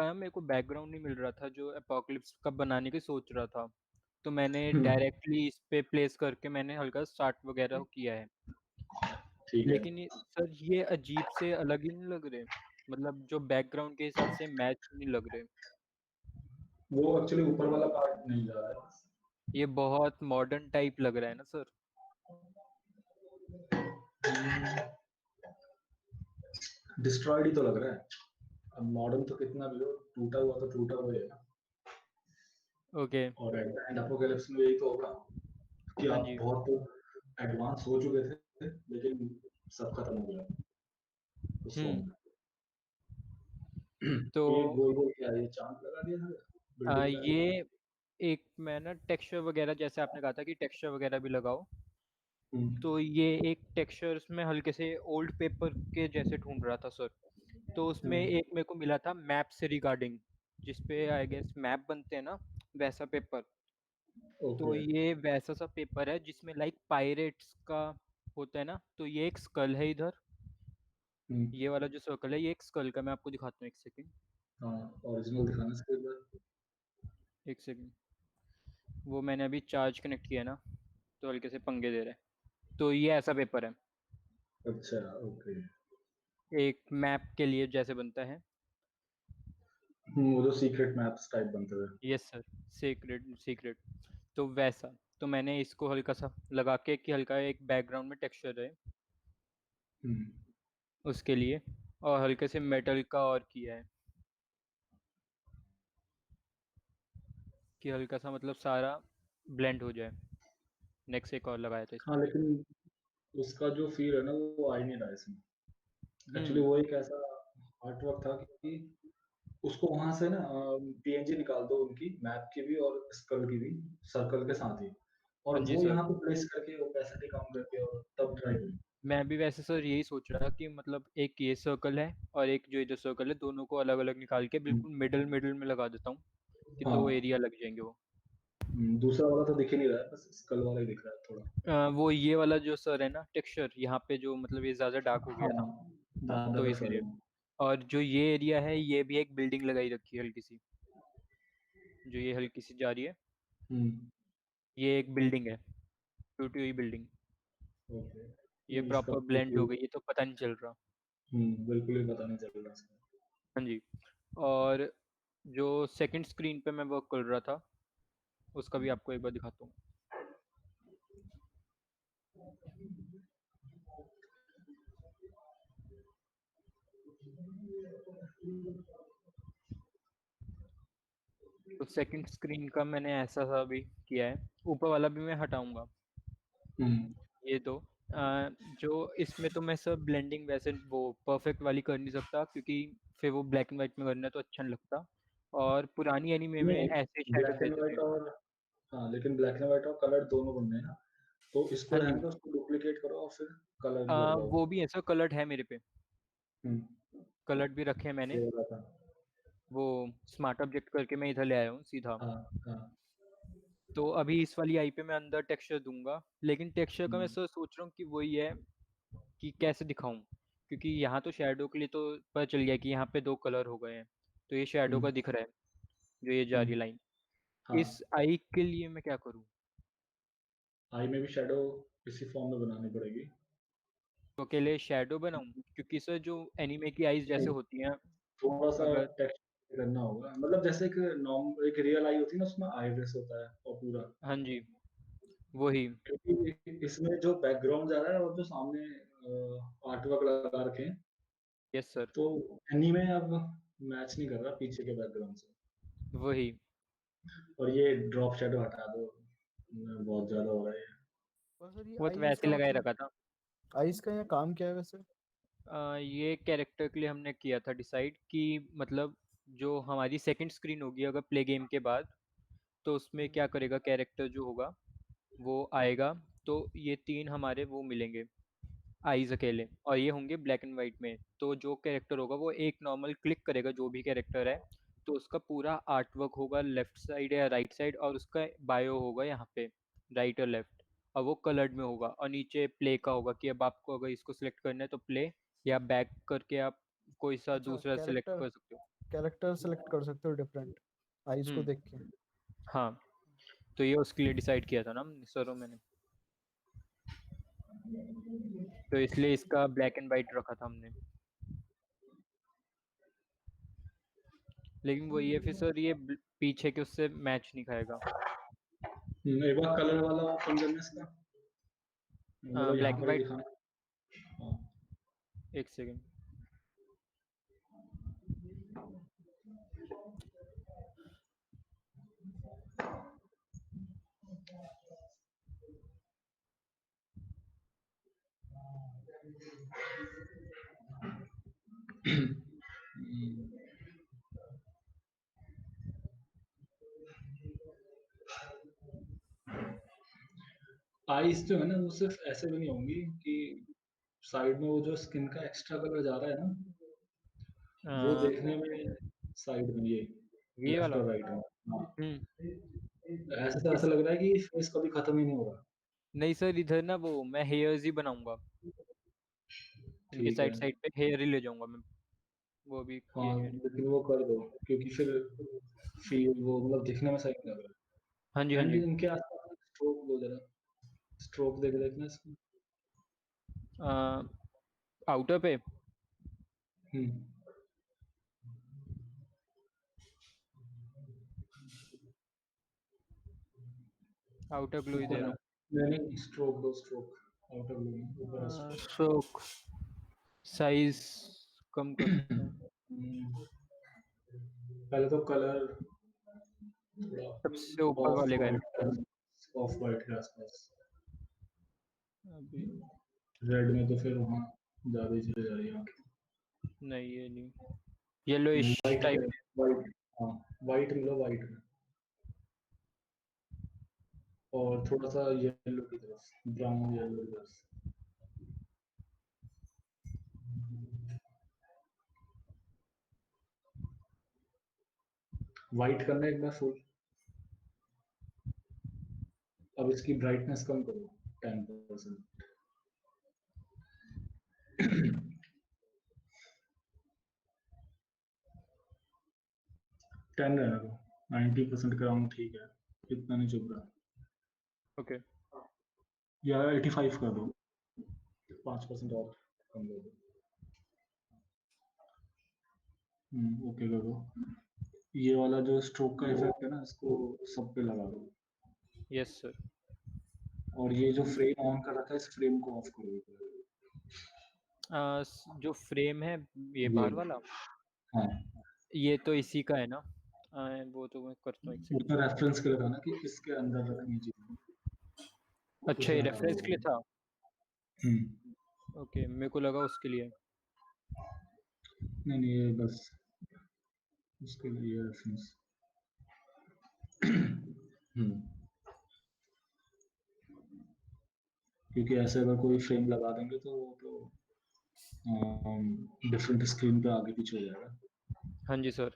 का मेरे को बैकग्राउंड नहीं मिल रहा था जो एपोकलिप्स का बनाने की सोच रहा था, तो मैंने हम्म। डायरेक्टली इस पे प्लेस करके मैंने हल्का स्टार्ट वगैरह किया है। ठीक है। लेकिन सर ये अजीब से अलग ही नहीं लग रहे, मतलब जो बैकग्राउंड के हिसाब से मैच नहीं लग रहे। वो एक्चुअली ऊपर वाला पार्ट नहीं जा रहा है। ये बहुत मॉडर्न टाइप लग रहा है ना सर। डिस्ट्रॉयड ही तो लग रहा है। अब मॉडर्न तो कितना भी हो, टूटा हुआ तो टूटा हुआ ही है ना। ओके। और एट द एंड अपोकैलिप्स में यही तो होगा कि हाँ आप जी। बहुत एडवांस हो चुके थे, लेकिन सब खत्म हो गया उस फॉर्म हम्म। में। तो ये गोल गोल क्या है, ये चांद लगा दिया था बिल्डिंग का। ये एक मैं ना टेक्सचर वगैरह, जैसे आपने कहा था कि टेक्सचर वगैरह भी लगाओ, हम्म। तो ये एक टेक्सचर में हल्के से ओल्ड पेपर के जैसे ढूंढ रहा था सर। तो उसमें हम्म। एक मेरे को मिला था मैप से रिगार्डिंग, जिसपे आई गेस मैप बनते हैं ना, वैसा पेपर। तो ओके। ये वैसा सा पेपर है जिसमें लाइक पायरेट्स का होता है ना, तो ये एक स्कल है इधर। हम्म। ये वाला जो सर्कल है ये एक स्कल का, मैं आपको दिखाता हूँ, एक सेकंड। हाँ, ओरिजिनल दिखाना इसके एक बार। एक सेकंड। वो मैंने अभी चार्ज कनेक्ट किया ना, तो हल्के से पंगे दे रहे हैं। तो ये ऐसा पेपर है, अच्छा, ओके। एक मैप के लिए जैसे बनता है। वो जो सीक्रेट मैप्स टाइप बनते हुए। Yes sir. Secret secret. तो वैसा, तो मैंने इसको हल्का सा लगा के कि हल्का एक बैकग्राउंड में टेक्सचर है हम्म। उसके लिए, और हल्के से मेटल का और किया है कि हल्का सा मतलब सारा ब्लेंड हो जाए। नेक्स्ट एक और लगाया था हाँ, इसमें। लेकिन उसका जो फील है ना वो आ ही नहीं रहा है इसमें। एक्चुअली हम्म। वो एक ऐसा आर्ट वर्क था कि उसको वहां से ना पीएनजी निकाल दो उनकी मैप की भी और स्कल की भी, सर्कल के साथ ही, और हाँ जी वो सर। यहाँ पे प्लेस करके ओपेसिटी कम करके और तब ट्राई करें। मैं भी वैसे सर यही सोच रहा था कि मतलब एक ये सर्कल है और एक जो इधर सर्कल है, दोनों को अलग अलग निकाल के बिल्कुल मिडल मिडल में लगा देता हूँ कि दो हाँ। एरिया लग जाएंगे वो। दूसरा वाला तो दिख ही नहीं रहा है, बस स्कल वाला ही दिख रहा है थोड़ा। वो ये वाला जो सर है ना टेक्सचर यहाँ पे, जो मतलब ये ज्यादा डार्क हो गया हाँ, ना, ज्यादा तो का फैल। इसीलिए। और जो ये एरिया है ये भी एक बिल्डिंग लगाई रखी है हल्की सी, जो ये हल्की सी जा रही है, हम्म। ये एक बिल्डिंग है, टूटी हुई बिल्डिंग। ओके। ये इसका प्रॉपर ब्लेंड हो बिल्कुल। गई, ये तो पता नहीं चल रहा। बिल्कुल ही पता नहीं चल रहा इसका। हाँ जी। और जो सेकंड स्क्रीन पे मैं वर्क कर रहा था, उसका भी आपको एक बार दिखाता हूँ। तो सेकंड स्क्रीन का मैंने ऐसा सा भी किया है, ऊपर वाला भी मैं हटाऊंगा। हम्म। ये तो जो इसमें तो मैं सब ब्लेंडिंग वैसे वो परफेक्ट वाली कर नहीं सकता, क्योंकि फिर वो ब्लैक एंड व्हाइट में करना तो अच्छा नहीं लगता, और पुरानी एनीमे में ऐसे नहीं, शेडो ब्लैक एंड रहते व्हाइट थे। और, हाँ लेकिन ब्लैक एंड व्हाइट और कलर दोनों बनने हैं ना, तो इसको हाँ रहने जी। दो, उसको डुप्लीकेट करो और फिर कलर लगवाओ। वो भी ऐसा कलर्ड है मेरे पे, हम्म। कलर्ड भी रखे हैं मैंने। ये वाला था। वो स्मार्ट ऑब्जेक्ट करके मैं इधर ले आया हूँ सीधा। हाँ। हाँ। तो अभी इस वाली आई पे मैं अंदर टेक्सचर दूंगा, लेकिन टेक्सचर का मैं हम्म। सोच रहा हूँ कि वही है कि कैसे दिखाऊं, क्योंकि यहाँ तो शैडो के लिए तो पता चल गया कि यहाँ पे दो कलर हो गए हैं, तो ये शैडो का हम्म। दिख रहा है जो ये जा रही हम्म। लाइन। इस हाँ, आई के लिए मैं क्या करूँ? आई में भी शेडो इसी फॉर्म में बनानी पड़ेगी। तो अकेले शैडो बनाऊं, क्योंकि सर जो एनीमे की आईज जैसे नहीं, होती हैं, थोड़ा सा अगर। टेक्स्ट करना होगा, मतलब जैसे एक नॉर्म एक रियल आई होती है ना, उसमें आई ड्रेस होता है और पूरा। हाँ जी। वही। क्योंकि इसमें जो बैकग्राउंड जा रहा है और जो सामने आर्ट वर्क लगा रखे हैं, यस सर। तो एनीमे अब मैच नहीं कर रहा पीछे के बैकग्राउंड से। वही। और ये ड्रॉप शैडो हटा दो, बहुत ज्यादा हो रहा है। और सर ये वो तो आइस वैसे का ही लगाए मतलब, रखा था। आइस का यहाँ काम क्या है वैसे? ये कैरेक्टर के लिए हमने किया था डिसाइड कि मतलब जो हमारी सेकंड स्क्रीन होगी अगर प्ले गेम के बाद, तो उसमें हम्म। क्या करेगा कैरेक्टर जो होगा, वो आएगा, तो ये तीन हमारे वो मिलेंगे आईज अकेले, और ये होंगे ब्लैक एंड वाइट में। तो जो कैरेक्टर होगा वो एक नॉर्मल क्लिक करेगा, जो भी कैरेक्टर है, तो उसका पूरा आर्ट वर्क होगा लेफ्ट साइड या राइट साइड, और उसका बायो होगा यहाँ पे राइट और लेफ्ट, और वो कलर्ड में होगा, और नीचे प्ले का होगा कि अब आपको अगर इसको सिलेक्ट करना है तो प्ले, या बैक करके आप कोई सा अच्छा, दूसरा सिलेक्ट कैरेक्टर कर सकते हो। कैरेक्टर सेलेक्ट कर सकते हो डिफरेंट आईज को हम्म देख के। हाँ, तो ये उसके लिए डिसाइड किया था ना सर और मैंने, तो इसलिए इसका ब्लैक एंड वाइट रखा था हमने। लेकिन वो ये फिर सर ये पीछे के उससे मैच नहीं खाएगा। एक बार कलर वाला ओपन करना इसका, मतलब यहाँ ब्लैक एंड पर ही वाइट, दिखाना। हाँ। एक सेकेंड। आईज जो है ना वो सिर्फ ऐसे भी नहीं होंगी कि साइड में वो जो स्किन का एक्स्ट्रा कलर जा रहा है ना, वो देखने में साइड में ये ये लेफ्ट वाला। और राइट में। हाँ, हम्म ऐसे तो ऐसा इस लग रहा है कि फेस कभी खत्म ही नहीं हो रहा। नहीं सर, इधर ना वो मैं हेयर्स ही बनाऊंगा, इनके ठीक है। साइड साइड पे हेयर ही ले जाऊंगा मैं। वो भी हाँ, किए नहीं मैंने। लेकिन वो कर दो, क्योंकि फिर वो मतलब दिखने में सही नहीं लग हाँ जी रहा हाँ है। एंड जी। इनके आसपास स्ट्रोक दो जरा, स्ट्रोक देख देखना इसको। आउटर पे। हम्म। आउटर ग्लो ही दे ऊपर रहा है, नहीं स्ट्रोक दो, स्ट्रोक आउटर में ऊपर है हूँ। stroke। स्ट्रोक साइज कम कर सकता हूँ। पहले तो कलर थोड़ा सबसे ऊपर ऑफ वाले का है ना। वाइट, ऑफ वाइट के आसपास। अभी रेड में तो फिर वहाँ ज्यादा ही चले जा रही है आंखें। नहीं, ये नहीं, येलोइश वाइट पे, टाइप। वाइट, हाँ वाइट मिलो वाइट में, और थोड़ा सा येलो की तरफ, ब्राउन येलो की तरफ। वाइट करना एक बार फुल। अब इसकी ब्राइटनेस कम करो 10%। 10 रहने दो, 90% कराउंड ठीक है, इतना नहीं चुभ रहा। ओके। या 85 कर दो, 5% और कम कर दो। ओके कर दो। ये वाला जो स्ट्रोक का इफेक्ट है ना, इसको सब पे लगा दो। Yes sir. और ये जो फ्रेम ऑन कर रखा है, इस फ्रेम को ऑफ करो। जो फ्रेम है ये ये, बाहर वाला, हाँ, ये तो इसी का है ना। वो तो मैं करता हूँ, एक सेकंड। उसमें रेफरेंस के लगाना कि किसके अंदर रखनी चाहिए, अच्छा, उसे ये हटा रेफरेंस दो। के लिए था। हम्म। ओके, मेरे को लगा उसके लिए। नहीं नहीं, ये बस उसके लिए रेफरेंस। हम्म। क्योंकि ऐसे अगर कोई फ्रेम लगा देंगे तो वो तो डिफरेंट स्क्रीन पे आगे पीछे हो जाएगा। हाँ जी सर।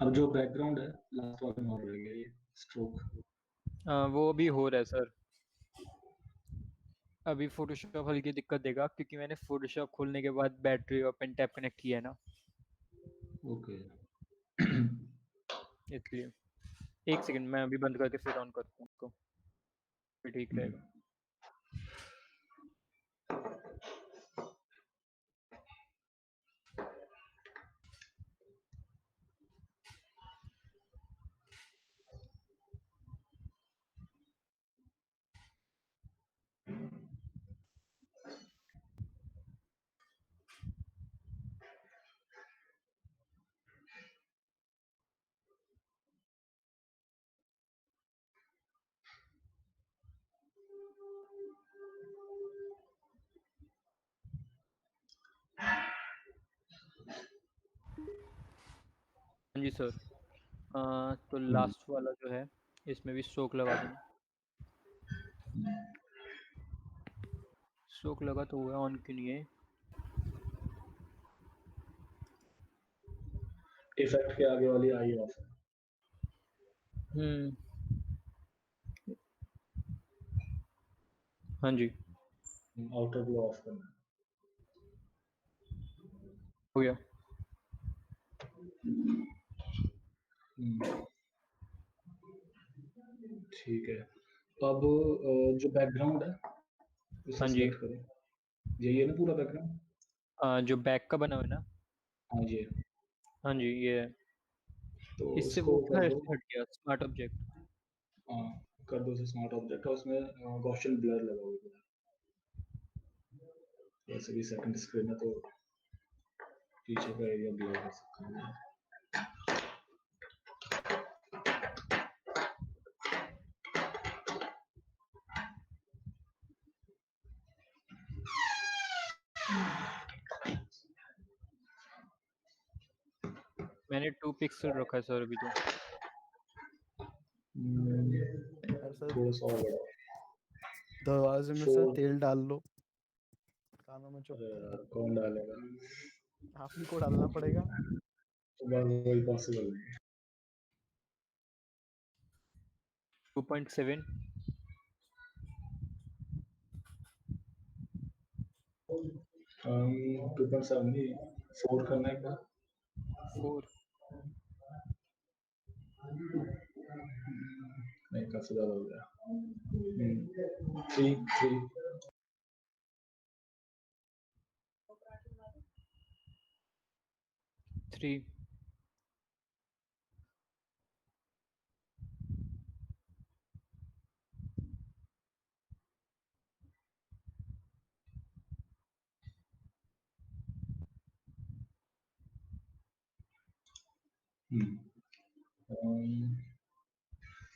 अब जो बैकग्राउंड है लास्ट वाले में और रह गया ये स्ट्रोक। वो भी हो रहा है सर। अभी फोटोशॉप हल्की दिक्कत देगा क्योंकि मैंने फोटोशॉप खोलने के बाद बैटरी और पेन टैप कनेक्ट किया है ना, ओके। इसलिए। एक सेकंड, मैं अभी बंद करके फिर ऑन करता हूँ उसको, फिर ठीक रहेगा। हाँ जी सर। तो लास्ट वाला जो है इसमें भी स्ट्रोक लगा दूँ। स्ट्रोक लगा तो हुआ, ऑन क्यों नहीं है? इफेक्ट के आगे वाली आई ऑफ है। हम्म हाँ जी आउटर ग्लो ऑफ करना है। हो गया। ठीक है, अब जो बैकग्राउंड है उसे हाँ जी सिलेक्ट करो। यही है ना पूरा बैकग्राउंड? जो बैक का बना हुआ है ना, हाँ ये। हाँ जी ये है। तो इससे इसको वो कर हट दो। गया स्मार्ट ऑब्जेक्ट। हाँ, कर दो इसे स्मार्ट ऑब्जेक्ट, और उसमें गॉसियन ब्लर लगाओगे। वैसे भी सेकंड स्क्रीन है तो पीछे का एरिया ब्लर कर सकते हैं। मैंने 2 पिक्सल रखा है सर अभी तो। यार सर थोड़ा सा और बढ़ाओ। दरवाजे में सर 4। तेल डाल लो, कानों में अरे चुभता है। यार कौन डालेगा? आप ही को डालना पड़ेगा। तो बस वही पॉसिबल नहीं 2.7 है। 2.7 नहीं, 4 करना है क्या? 4 नहीं, काफी ज्यादा हो गया। 3। 3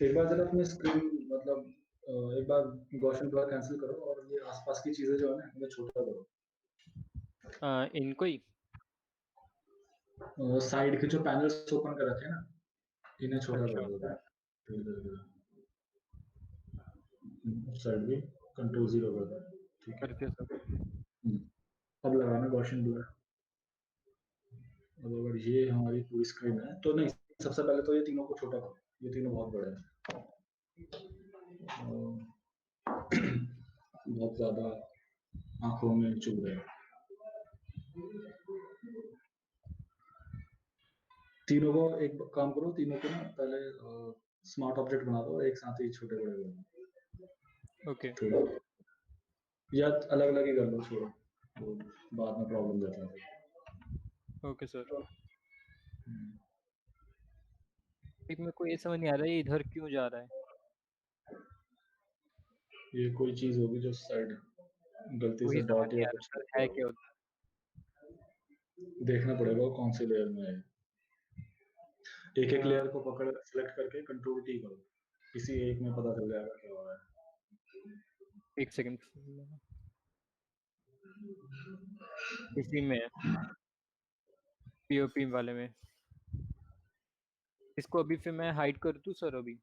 एक बार जरा अपने स्क्रीन मतलब एक बार गॉसियन ब्लर कैंसिल करो और ये आसपास की चीजें जो है ना इन्हें छोटा करो। इनको ही। साइड के जो पैनल्स ओपन कर रखे हैं ना, इन्हें छोटा कर अच्छा दो। साइड भी कंट्रोल 0 कर दो। ठीक है। कर दिया सर। अब लगाना गॉसियन ब्लर। अब अगर ये हमारी पूरी स्क्रीन है तो नहीं, सबसे पहले तो ये तीनों को छोटा करो, ये तीनों बहुत बड़े हैं। बहुत ज्यादा आंखों में चुभ रहे हैं। तीनों को एक काम करो, तीनों को ना पहले स्मार्ट ऑब्जेक्ट बना दो, एक साथ ही छोटे बड़े बना ओके दो। या अलग अलग ही कर लो, छोड़ो वो बाद में प्रॉब्लम देता है। Okay sir. एक मेरे को ये समझ नहीं आ रहा है ये इधर क्यों जा रहा है। ये कोई चीज होगी जो साइड गलती वही से समझ डॉट नहीं या आ कुछ रहा लिख सर दिया है क्या होगा। उधर। देखना पड़ेगा वो कौन सी लेयर में है। एक एक अ, लेयर को पकड़ सेलेक्ट करके कंट्रोल टी करो, किसी एक में पता चल जाएगा क्या हो रहा है। एक सेकंड। इसी में पीओपी वाले में। इसको अभी फिर मैं हाइड कर दूं सर अभी।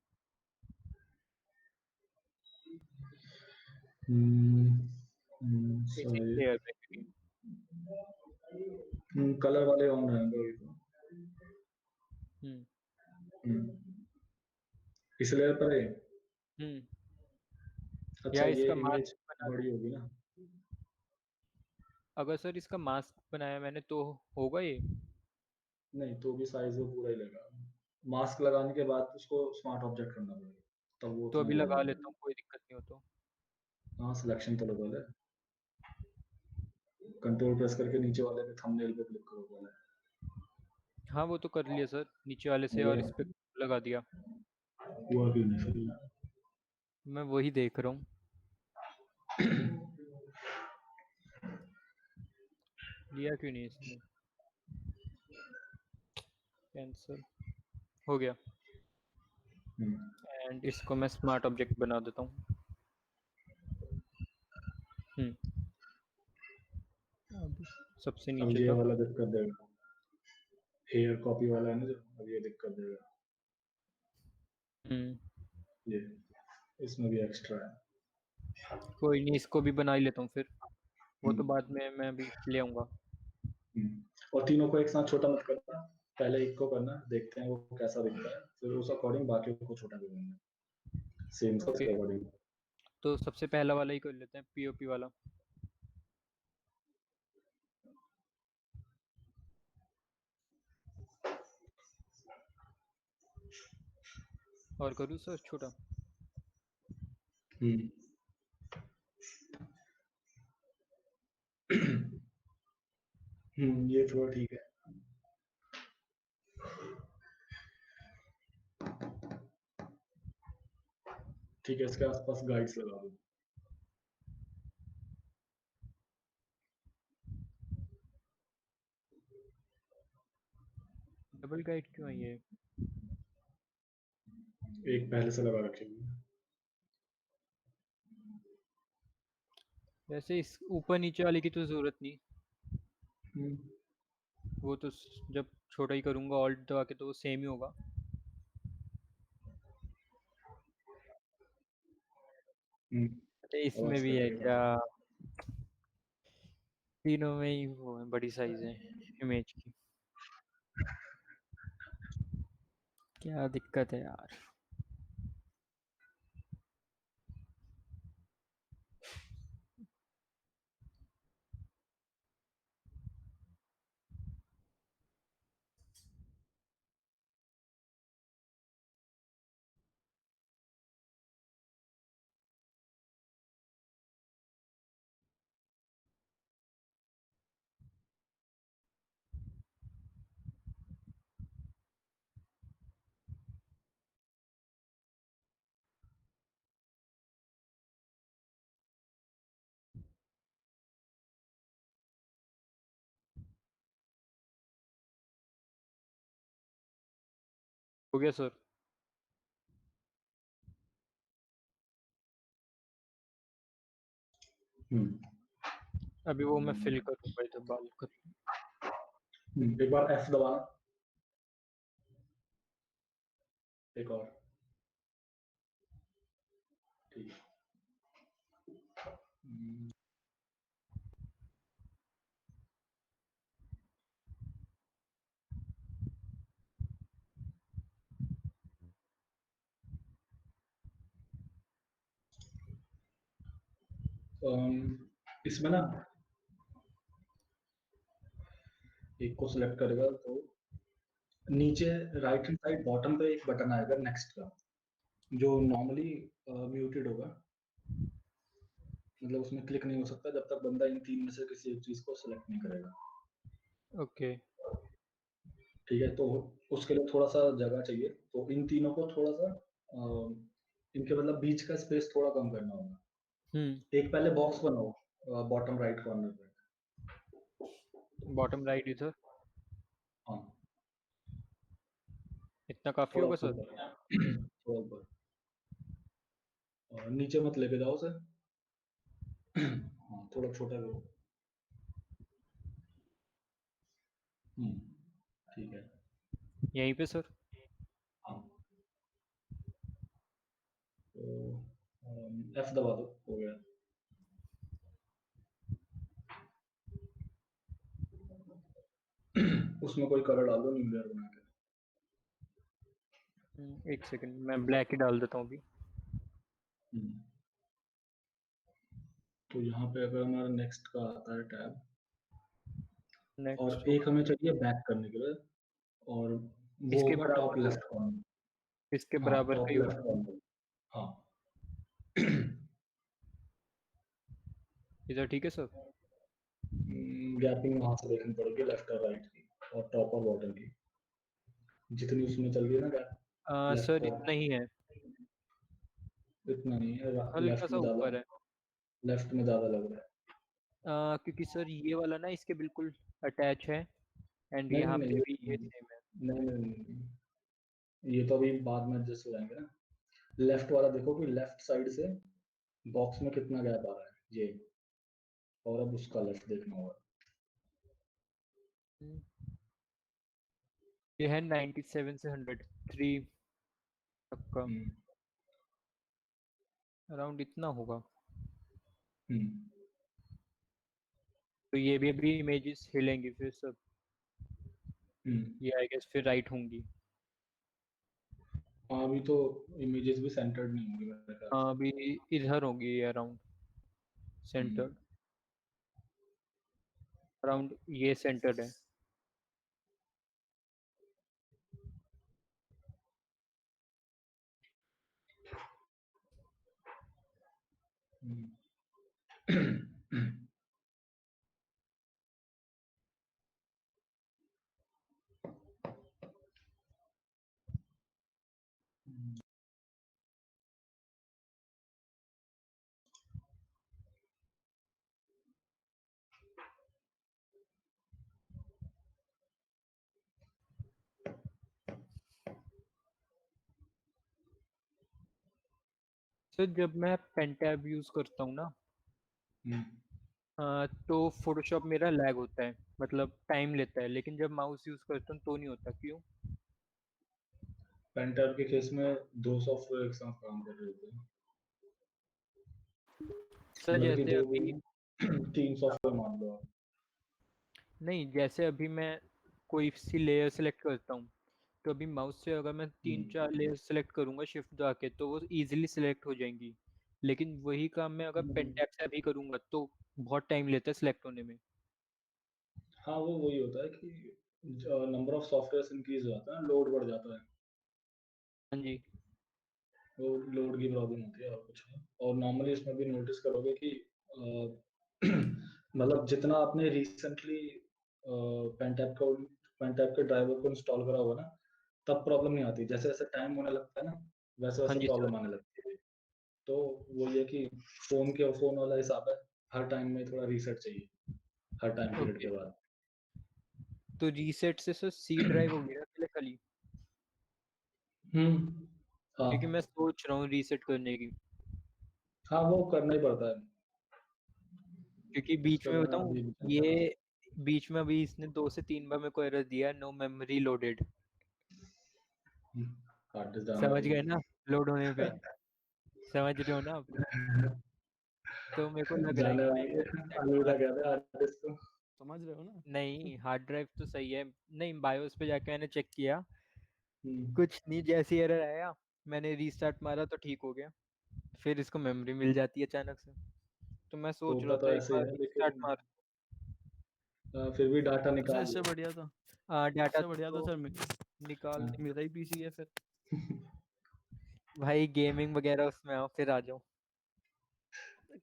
इसी सही। लेयर में क्योंकि कलर वाले ऑन रहेंगे अभी तो। हम्म हम्म, इस लेयर पर है। हम्म या अच्छा, ये इसका मास्क इमेज बना दूं। बड़ी होगी ना? अगर सर इसका मास्क बनाया मैंने तो होगा ये। नहीं तो भी साइज वो पूरा ही लेगा। मास्क लगाने के बाद उसको स्मार्ट ऑब्जेक्ट करना पड़ेगा, तब वो तो उतना अभी ही लगा लेगा। लेता हूँ कोई दिक्कत नहीं हो तो। हाँ, सिलेक्शन तो लो पहले, कंट्रोल प्रेस करके नीचे वाले पे थंबनेल पे क्लिक करो पहले। हाँ वो तो कर लिया सर नीचे वाले से हो और गया? इस पे लगा दिया। हुआ कि नहीं फिर? मैं वही देख रहा हूँ लिया क्यों नहीं इसने। कैंसिल हो गया। एंड इसको मैं स्मार्ट ऑब्जेक्ट बना देता हूँ। अब सबसे अब नीचे ये था। वाला दिक्कत देगा, हेयर कॉपी वाला है ना जो, अब ये दिक्कत देगा। हम्म ये इसमें भी एक्स्ट्रा है। कोई नहीं इसको भी बना ही लेता हूँ फिर। वो तो हम्म, बाद में मैं भी ले आऊंगा। और तीनों को एक साथ छोटा मत करना, पहले एक को करना, देखते हैं वो कैसा दिखता है, फिर उस अकॉर्डिंग बाकी को छोटा कर देंगे, सेम साइज ओके के अकॉर्डिंग। तो सबसे पहला वाला ही कर लेते हैं, पीओपी वाला। और करूँ सर छोटा? हम्म ये थोड़ा ठीक है। ठीक है, इसके आसपास गाइड्स लगा दो। डबल गाइड क्यों है ये? एक पहले से लगा रखेंगे। वैसे इस ऊपर नीचे वाले की तो जरूरत नहीं, हम्म वो तो जब छोटा ही करूंगा ऑल्ट दबा के तो वो सेम ही होगा। अरे इसमें आवाज भी कट है रही है क्या? थोड़ी। तीनों में ही वो है, बड़ी साइज है इमेज की। क्या दिक्कत है यार? हो गया सर। हम्म अभी वो मैं फिल करूंगा इधर बाल कर। एक बार एफ दबाना। एक और। ठीक है। हम्म, इसमें ना एक को सिलेक्ट करेगा तो नीचे राइट हैंड साइड बॉटम पे एक बटन आएगा नेक्स्ट का, जो नॉर्मली म्यूटेड होगा। मतलब उसमें क्लिक नहीं हो सकता जब तक बंदा इन तीन में से किसी एक चीज को सिलेक्ट नहीं करेगा। ओके। ठीक है, तो उसके लिए थोड़ा सा जगह चाहिए, तो इन तीनों को थोड़ा सा इनके मतलब बीच का स्पेस थोड़ा कम करना होगा। एक पहले बॉक्स बनाओ बॉटम राइट कॉर्नर पे। बॉटम राइट इधर। हाँ, इतना काफी थोड़ा होगा सर? ऊपर थोड़ा ऊपर। और नीचे मत लेके जाओ सर। हाँ, थोड़ा छोटा करो। हम्म ठीक है। यहीं पे सर? हाँ, तो एफ दबा दो, हो गया। उसमें कोई कलर डाल दो न्यू लेयर बना के। एक सेकंड, मैं ब्लैक ही डाल देता हूँ अभी। हम्म, तो यहाँ पे अगर हमारा नेक्स्ट का आता है टैब, और नेक्स्ट एक होगा हमें चाहिए बैक करने के लिए, और वो इसके होगा टॉप बराबर, लेफ्ट कॉर्नर। इसके हाँ, बराबर का टॉप ही लेफ्ट होगा। कॉर्नर। हाँ। इधर ठीक है सर? गैपिंग वहां से देखनी पड़ेगी लेफ्ट और राइट की, और टॉप और बॉटम की, जितनी उसमें चल रही है ना गैप। लेफ्ट सर इतना और ही है, इतना नहीं है, हल्का सा ऊपर है। लेफ्ट में ज्यादा लग रहा है। क्योंकि सर ये वाला ना इसके बिल्कुल अटैच है, एंड नहीं यहाँ नहीं पे नहीं, भी ये सेम है। नहीं नहीं नहीं, नहीं। ये तो अभी बाद में एडजस्ट हो जाएंगे ना। लेफ्ट वाला देखो कि लेफ्ट साइड से बॉक्स में कितना गैप आ रहा है ये, और अब उसका लेफ्ट देखना होगा। हम्म, ये है 97 से 103 तक का, हम्म अराउंड इतना होगा। हम्म तो ये भी अभी इमेजेस हिलेंगी फिर सब, हम्म ये आई गेस फिर राइट होंगी। अभी तो इमेजेस भी सेंटर्ड नहीं होंगी मेरे ख्याल से। अभी इधर होगी अराउंड सेंटर, अराउंड ये सेंटर है। सर जब मैं पेन टैब यूज करता हूँ ना, तो फोटोशॉप मेरा लैग होता है, मतलब टाइम लेता है, लेकिन जब माउस यूज करता हूँ तो नहीं होता, क्यों? पेन टैब के केस में 2 सॉफ्टवेयर एक साथ काम कर रहे होते हैं, सर मतलब कि जैसे 2 भी अभी 3 सॉफ्टवेयर मान लो आप। नहीं, जैसे अभी मैं कोई सी लेयर सेलेक्ट करता हूँ, तो अभी माउस से अगर मैं 3-4 लेयर सेलेक्ट करूंगा शिफ्ट दबा के तो वो इजीली सेलेक्ट हो जाएंगी, लेकिन वही काम मैं अगर पेन टैब से अभी करूंगा तो बहुत टाइम लेता है सेलेक्ट होने में। हाँ, वो वही होता है कि नंबर ऑफ सॉफ्टवेयर इंक्रीज हो जाता है, लोड बढ़ जाता है, हाँ जी। वो लोड की प्रॉब्लम होती है और कुछ नहीं। और नॉर्मली इसमें भी नोटिस करोगे कि मतलब जितना आपने रिसेंटली पेन टैब के ड्राइवर को इंस्टॉल करा होगा ना, तब प्रॉब्लम नहीं आती। जैसे जैसे टाइम होने लगता है ना, वैसे हाँ वैसे जी सर। प्रॉब्लम आने लगती है। तो वो ये कि फोन वाला हिसाब है, हर टाइम में थोड़ा रीसेट चाहिए, हर टाइम पीरियड ओके, के बाद। तो रीसेट से सर सी ड्राइव होगी ना पहले खाली? हम्म। हाँ क्योंकि मैं सोच रहा हूँ रीसेट करने की, हाँ, वो करना ही पड़ता है। क्योंकि बीच उसके में बिना बताऊँ, अभी नहीं चलता। ये बीच में अभी इसने 2 से 3 बार मेरे को एरर दिया, no memory loaded. Hard disk जाने समझ वाली गए ना, लोड होने पे, समझ रहे हो ना आप? है। तो मेरे को लग रहा है जाने कि मैं वाली एक है। बार रीसेट अलविदा मार कहते दूँ। हैं हार्ड डिस्क को। समझ रहे हो ना? नहीं, हार्ड ड्राइव तो सही है। नहीं, बायोस पे जाके मैंने चेक किया, हम्म, कुछ नहीं, जैसी एरर आया मैंने रीस्टार्ट मारा तो ठीक हो गया, फिर इसको मेमोरी मिल जाती है अचानक से। तो मैं सोच होता रहा तो था एक ऐसे ही बार है, रीस्टार्ट लेकिन मार। फिर भी डाटा सर निकाल इससे लो। बढ़िया तो डाटा इससे बढ़िया तो तो सर निकाल दे। मेरा ही पीसी है फिर। भाई गेमिंग वगैरह उसमें आओ फिर आ जाओ।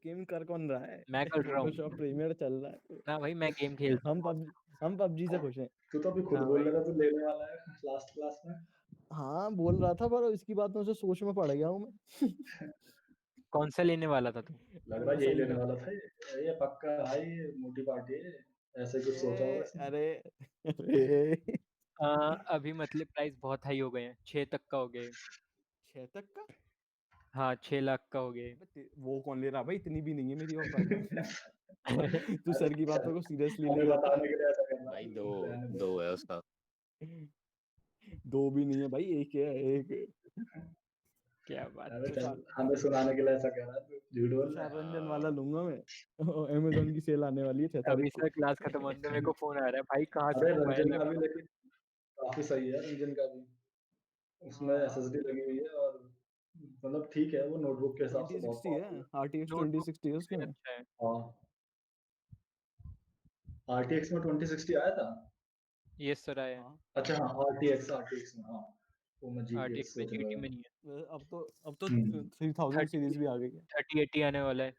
गेम कर कौन रहा मैं है? कर रहा हूँ फोटोशॉप प्रीमियर चल रहा ना भाई, मैं गेम है। खेलता हूँ बहुत। हम पबजी से खुश हैं। तू तो अभी खुद हाँ बोल भाई। रहा था, तू लेने वाला है लास्ट क्लास में। हाँ बोल रहा था, पर इसकी बात में से सोच में पड़ गया हूँ मैं। कौन सा लेने वाला था तू? लग रहा है यही MSI लेने का। वाला था ये पक्का भाई, ये मोटी पार्टी है, ऐसे कुछ सोचा होगा इसने। अरे अरे अभी मतलब प्राइस बहुत हाई हो गए हैं, 6 तक का हो गए। 6 तक का? हाँ, 6 लाख का हो गए। वो कौन ले रहा भाई, इतनी भी नहीं है मेरी औकात। तू अरे सर की बातों को सीरियसली हमें नहीं लेता। बताने के लिए ऐसा करना, भाई दो रहने दे। दो है उसका। दो भी नहीं है भाई, एक है एक। क्या बात अरे कर चल, तुषार हमें सुनाने के लिए ऐसा कह रहा है, तू झूठ बोल रहा तुषार है। रंजन वाला लूंगा मैं। अमेजोन की सेल आने वाली है 6 तारीख अभी को। सर क्लास खत्म होने में मेरे को फोन आ रहा है, भाई कहाँ से अरे मंगवाया रंजन का भी लैपटॉप? लेकिन काफी सही है, रंजन का भी। उसमें हाँ एसएसडी लगी हुई है, और मतलब ठीक है, वो नोटबुक के हिसाब से बहुत 2060 है, पावरफुल है। RTX नोटबुक 2060 है उसमें। अच्छा है। हाँ, आरटीएक्स में 2060 आया था। ये सर आया है। हाँ अच्छा हाँ, आरटीएक्स में, हाँ। वो मैं जीटीएक्स आरटीएक्स में, सोचने जीटी लगा। में नहीं है। अब तो हम्म। 3000 थर्टी सीरीज भी आ गई है। 3080 आने वाला है।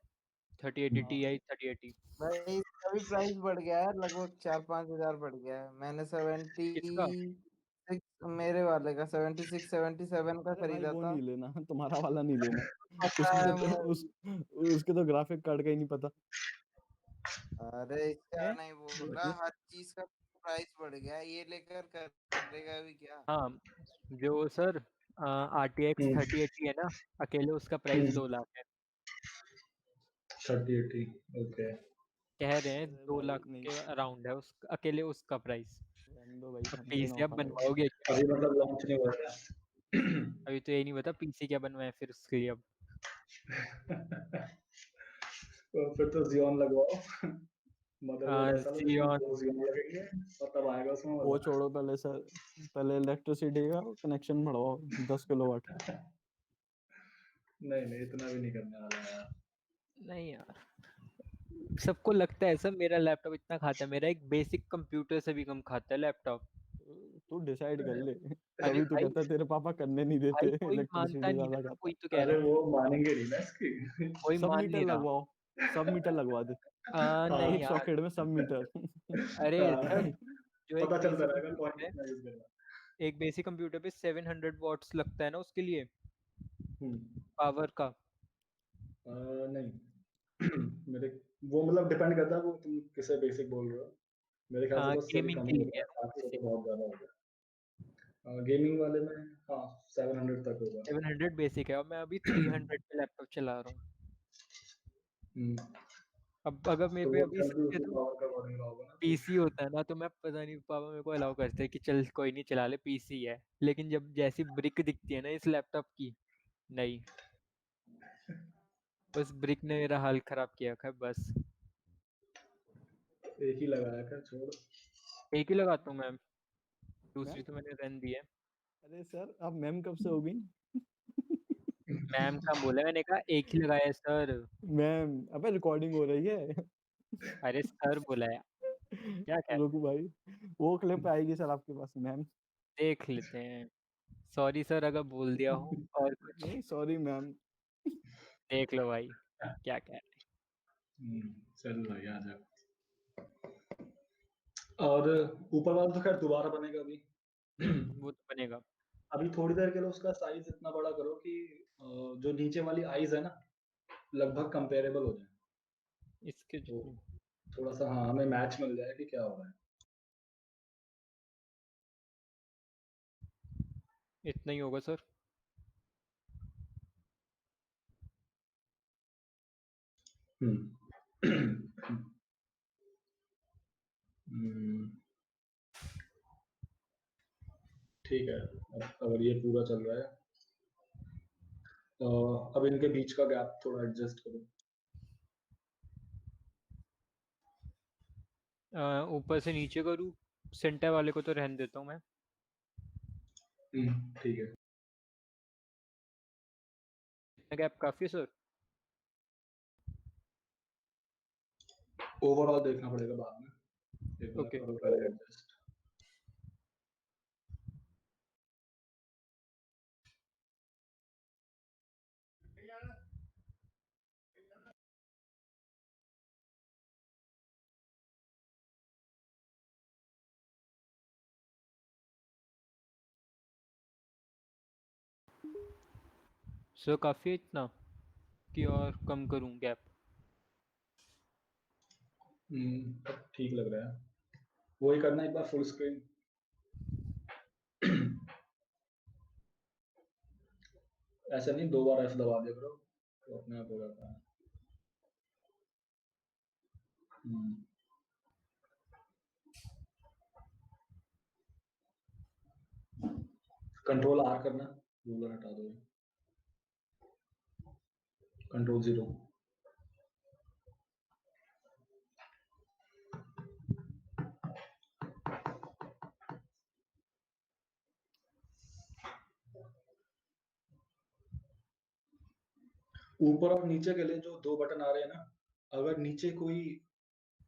3080 हाँ Ti, 3080। भाई इसका भी प्राइस बढ़ गया है, लगभग 4-5 हजार बढ़ गया है। मैंने किसका? 76, मेरे वाले का 76-77 का अरे भाई खरीदा वो था। नहीं लेना, तुम्हारा वाला नहीं लेना। पता उसके है तो उसके तो ग्राफिक कार्ड का ही नहीं पता अरे क्या है? नहीं बोल रहा, हर चीज का प्राइस बढ़ गया है, ये लेकर करेगा भी क्या। हाँ, जो सर RTX हम्म 3080 है ना, अकेले उसका प्राइस हम्म 2 लाख है। 3080, ओके। कह रहे हैं अरे दो भाई लाख नहीं, के अराउंड है उस अकेले उसका प्राइस। रहने दो भाई, अब हमसे ना पीसी हो अब पाएगा। बनवाओगे क्या? अभी मतलब लॉन्च नहीं हुआ है। अभी तो यही नहीं पता पीसी क्या बनवाए फिर उसके लिए अब। तो फिर तो जियोन लगवाओ, मदरबोर्ड ऐसा लो जिसमें Xeon 2 ज़ीरो लगेंगे और तब आएगा उसमें वो मजा। छोड़ो पहले सर, पहले इलेक्ट्रिसिटी का कनेक्शन बढ़वाओ 10 किलोवाट। नहीं इतना भी नहीं करने वाला यार। नहीं यार, सबको लगता है सब मेरा लैपटॉप इतना खाता है, मेरा एक बेसिक कंप्यूटर से भी कम खाता है लैपटॉप। तू डिसाइड कर ले। अरे अभी तो भाई, कहता है तेरे पापा करने नहीं भाई देते, कोई मानता इलेक्ट्रिसिटी नहीं ना, ज्यादा मैं खाता। वही तो कह रहा अरे हूँ। वो मानेंगे नहीं ना इसकी। कोई सब मान मीटर नहीं रहा। लगवाओ, सब मीटर लगवा दे, नहीं एक यार। सॉकेट में सब मीटर। अरे सर, हाँ, जो एक पता चलता बेसिक रहेगा कौन कंप्यूटर है, कितना यूज कर रहा एक बेसिक कंप्यूटर पे 700 वॉट्स लगता है ना उसके लिए, है। पावर का। नहीं मेरे वो मतलब डिपेंड करता है वो तुम किसे बेसिक बोल रहे हो। मेरे ख्याल से तो उससे भी गेमिंग कम के ही लिए होगा, कह रहा हूँ 700 बेसिक। तो बहुत ज्यादा हो गया। गेमिंग वाले में हाँ 700 तक होगा। 700 बेसिक है और मैं अभी 300 पे लैपटॉप चला रहा हूँ। हम्म, अब अगर मेरे तो पे वो अभी चल भी समझे उसी तो पावर का अकॉर्डिंग रहा होगा ना तो। पीसी होता है ना, तो मैं पता नहीं, पापा मेरे को अलाउ करते हैं कि चल कोई नहीं चला ले, पीसी है। लेकिन जब जैसी ब्रिक दिखती है ना इस लैपटॉप की, नहीं, बस ब्रिक ने मेरा हाल खराब किया रखा है बस। एक ही लगाया कर छोड़। एक ही लगाता हूँ मैं, दूसरी मैम, तो मैंने रन दी है। अरे सर आप मैम कब से हो गई? मैम का बोला, मैंने कहा एक ही लगाया है सर। मैम, अबे रिकॉर्डिंग हो रही है। अरे सर बोला है, क्या कह रहे रुक भाई, वो क्लिप आएगी सर आपके पास मैम। देख लेते हैं। सॉरी सर अगर बोल दिया हो और कुछ। नहीं सॉरी मैम। देख लो भाई, क्या कह रहे चल भाई आ जा। और ऊपर वाला तो खैर दोबारा बनेगा अभी। हैं। वो तो बनेगा। अभी थोड़ी देर के लिए उसका साइज इतना बड़ा करो कि जो नीचे वाली आईज है ना लगभग कंपेरेबल हो जाए। इसके तो थोड़ा सा हाँ हमें मैच मिल जाए कि क्या हो रहा है। इतना ही होगा सर। हम्म हम्म, ठीक है। अब अगर ये पूरा चल रहा है तो अब इनके बीच का गैप थोड़ा एडजस्ट करो। ऊपर से नीचे करूँ, सेंटर वाले को तो रहने देता हूँ मैं। ठीक है। गैप काफी है सर। ओवरऑल देखना पड़ेगा बाद में, एक बार ओके। करो पहले एडजस्ट। सर काफी है इतना कि और कम करूँ गैप? अब ठीक लग रहा है। वही करना एक बार फुल स्क्रीन। ऐसा नहीं 2 बार ऐसे दबा दिया करो तो अपने आप हो जाता है। कंट्रोल आर करना, रूलर हटा दो, कंट्रोल 0। ऊपर और नीचे के लिए जो 2 बटन आ रहे हैं ना, अगर नीचे कोई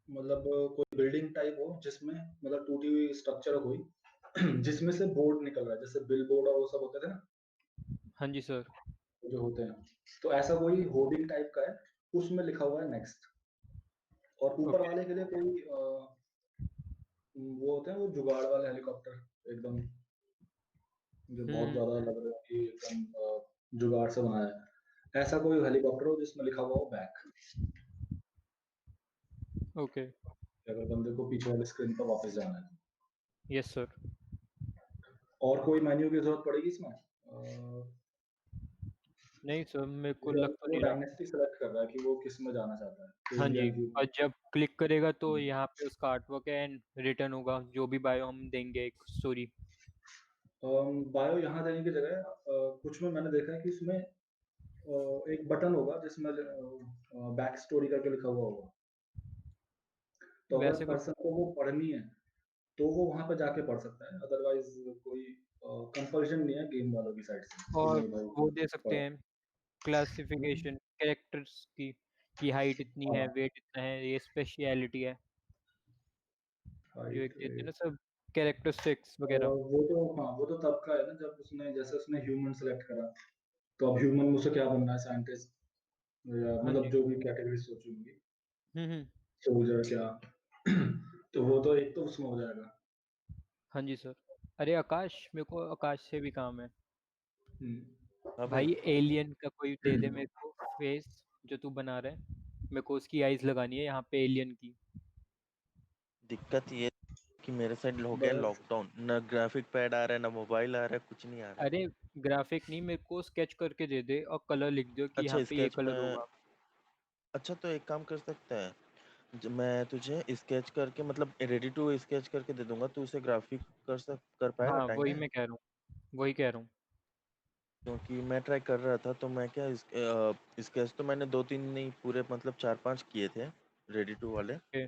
मतलब कोई बिल्डिंग टाइप हो जिसमें मतलब टूटी हुई स्ट्रक्चर हो कोई जिसमें से बोर्ड निकल रहा है जैसे बिल बोर्ड और वो सब होते थे ना हाँ जी सर। वो जो होते हैं, तो ऐसा कोई होर्डिंग टाइप का है उसमें लिखा हुआ है नेक्स्ट। और ऊपर ओके। वाले के लिए कोई वो होते हैं वो जुगाड़ वाले हेलीकॉप्टर एकदम जो बहुत हम्म। ज्यादा लग रहा है कि एकदम जुगाड़ से बनाया है, ऐसा कोई हेलीकॉप्टर हो जिसमें लिखा हुआ हो बैक। ओके। अगर बंदे को पीछे वाले स्क्रीन पर वापस जाना है यस सर। और कोई मेन्यू की जरूरत पड़ेगी इसमें नहीं सर, मेरे को जैसे लग अभी तो वो नहीं रहा। डायनेस्टी सेलेक्ट कर रहा है कि वो किस में जाना चाहता है, तो हाँ जी, इंडियन की। और जब क्लिक करेगा तो यहाँ पे उसका आर्टवर्क है एंड रिटर्न होगा जो भी बायो हम देंगे एक स्टोरी। बायो यहाँ देने की जगह कुछ में मैंने देखा है कि इसमें एक बटन होगा जिसमें बैक स्टोरी करके लिखा हुआ होगा। तो अगर वैसे कुछ पर्सन को वो पढ़नी है तो वो वहाँ पे जाके पढ़ सकता है, अदरवाइज कोई कंपल्शन नहीं है गेम वालों की साइड से कि और नहीं भाई वो दे सकते पढ़ो। हैं क्लासिफिकेशन कैरेक्टर्स की हाइट इतनी है, हाँ, वेट इतना है, ये स्पेशलिटी है, जो एक हाइट देते हैं ना वेट, सब कैरेक्टरिस्टिक्स वगैरह। वो तो हाँ वो तो तब का है ना जब उसने जैसे उसने ह्यूमन सेलेक्ट करा, तो अब ह्यूमन में उसे क्या बनना है, साइंटिस्ट या हाँ मतलब जी। जो भी कैटेगरी सोची होंगी, हम्म। सोल्जर क्या तो वो तो एक तो उसमें हो जाएगा। हाँ जी सर। अरे आकाश, मेरे को आकाश से भी काम है। हम्म। हाँ भाई। भाई एलियन का कोई दे दे मेरे को फेस, जो तू बना रहा है। मेरे को उसकी आइज लगानी है यहाँ पे एलियन की। दिक्कत ये कि मेरे साइड हो गया बस लॉकडाउन, ना ग्राफिक पैड आ रहा है, ना मोबाइल आ रहा है, कुछ नहीं आ रहा है। अरे ग्राफिक नहीं, मेरे को स्केच करके दे दे और कलर लिख दो कि यहाँ अच्छा पे ये स्केच कलर में, होगा। अच्छा तो एक काम कर सकते हैं, मैं तुझे स्केच करके मतलब रेडी टू स्केच करके दे दूंगा, तू उसे ग्राफिक कर पाएगा हाँ टाइम वही में? मैं कह रहा हूँ, वही कह रहा हूँ। क्योंकि मैं ट्राई कर रहा था, तो मैं क्या स्केच तो मैंने 2-3 नहीं, पूरे मतलब 4-5 किए थे रेडी टू वाले। ओके।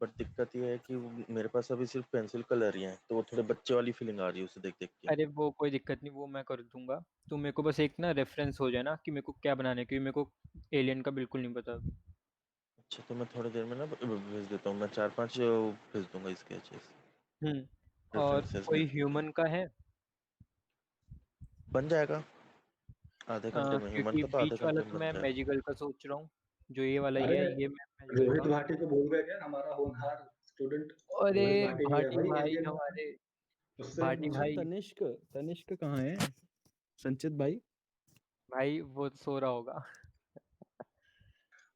बट दिक्कत ये है कि मेरे पास अभी सिर्फ पेंसिल कलर ही है, तो वो थोड़े बच्चे वाली फीलिंग आ रही है उसे देख देख के। अरे वो कोई दिक्कत नहीं, वो मैं कर दूंगा। तू मेरे को बस एक ना रेफरेंस हो जाए ना कि मेरे को क्या बनाना है, क्योंकि मेरे को एलियन का बिल्कुल नहीं पता। अच्छा तो मैं थोड़ी देर में ना भेज देता हूँ, मैं 4-5 भेज दूंगा स्केचेस और रेफरेंसेस में। कोई ह्यूमन का है? बन जाएगा आधे घंटे में, ह्यूमन क्योंकि का तो आधे बीच वाला घंटे में तो बन मैं जाएगा। मैजिकल का सोच रहा हूँ, जो ये वाला ही अरे है, ये मैं मैजिकल रोहित का। भाटी को बोल गए क्या, हमारा होनहार स्टूडेंट अरे रोहित भाटी भी है भाटी भाई भाई एलियन में, हमारे, उससे भाटी अच्छा, पूछो। भाई। तनिष्क, तनिष्क कहाँ है? संचित भाई। भाई वो सो रहा होगा।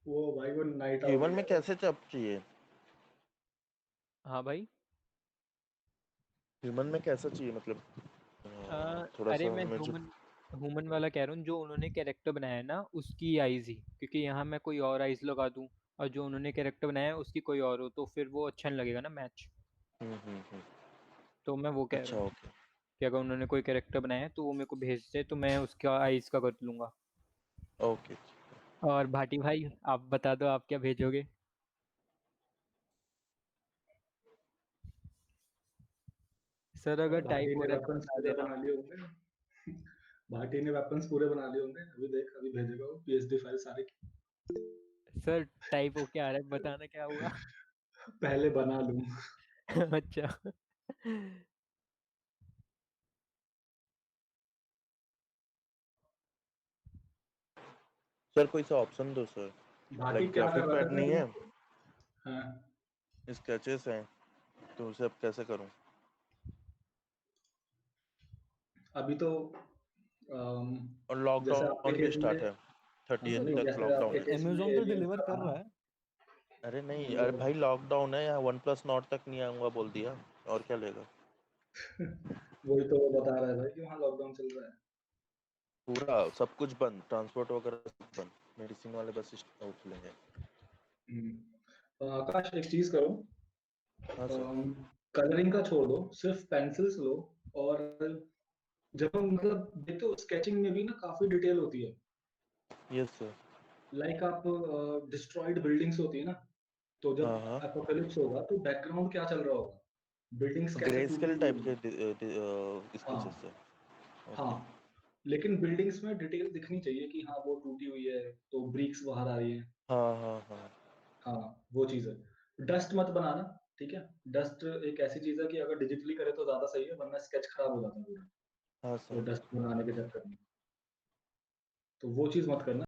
वो भाई वो नाइट आउट ह्यूमन गया में है। कैसे चप चाहिए? हाँ भाई। ह्यूमन में कैसा चाहिए मतलब? थोड़ा अरे सा मैं मुझे। ह्यूमन ह्यूमन वाला कह रहा हूँ, जो उन्होंने कैरेक्टर बनाया है ना उसकी आइज ही, क्योंकि यहाँ मैं कोई और आइज लगा दूँ और जो उन्होंने कैरेक्टर बनाया है उसकी कोई और हो, तो फिर वो अच्छा नहीं लगेगा ना मैच। हम्म। तो मैं वो कह रहा अच्छा हूँ ओके। कि अगर उन्होंने कोई कैरेक्टर बनाया है तो वो मेरे को भेज दे, तो मैं उसका आइज का कर लूंगा। ओके। और भाटी भाई, आप बता दो आप क्या भेजोगे। सर अगर टाइप भाटी हो ने रहा है तो वेपन्स बता पूरे देना। बना लिए होंगे। भाटी ने वेपन्स पूरे बना लिए होंगे, अभी देख अभी भेजेगा वो पीएचडी फाइल सारी। सर टाइप हो क्या आ रहा है, बताना क्या हुआ। पहले बना लूं। अच्छा। सर कोई सा ऑप्शन दो सर, भाटी लाइक क्या कर ग्राफिक रहा था पैड नहीं पहले? है, हाँ, स्केचेस हैं, तो उसे अब कैसे करूं? अभी तो अम, और जैसे आपके लॉकडाउन भी केस में, स्टार्ट है, हाँ 30th सर, नहीं तक जैसे लॉकडाउन आपके है। केस में अमेजोन तो एलियन डिलीवर था, कर रहा है। अरे नहीं, अरे वो भाई लॉकडाउन है, यहाँ वन प्लस नॉट तक नहीं आऊंगा बोल दिया, और क्या लेगा? वही तो वो बता रहा है भाई कि वहाँ लॉकडाउन चल रहा है। पूरा सब कुछ बंद, ट्रांसपोर्ट वगैरह सब बंद, मेडिसिन वाले बस खुलेंगे। तो आकाश एक चीज करो, हाँ सर। कलरिंग का छोड़ दो, सिर्फ पेंसिल्स लो। और जब हम मतलब देखो स्केचिंग में भी ना काफी डिटेल होती है। Yes sir. लाइक आप डिस्ट्रॉयड बिल्डिंग्स होती है ना, तो हाँ जब हाँ, एपोकेलिप्स होगा तो बैकग्राउंड क्या चल रहा होगा, बिल्डिंग्स कैसे ग्रे टूटी स्केल हुई टाइप होंगी। के स्केचेस हाँ, सर। हाँ, ओके। लेकिन बिल्डिंग्स में डिटेल दिखनी चाहिए कि हाँ वो टूटी हुई है तो ब्रिक्स बाहर आ रही है। हाँ। हाँ, वो चीज है। डस्ट मत बनाना, ठीक है। डस्ट एक ऐसी चीज है कि अगर डिजिटली करे तो ज्यादा सही है, वरना स्केच खराब हो जाता है पूरा, हाँ वो सर। डस्ट बनाने के चक्कर में। तो वो चीज मत करना।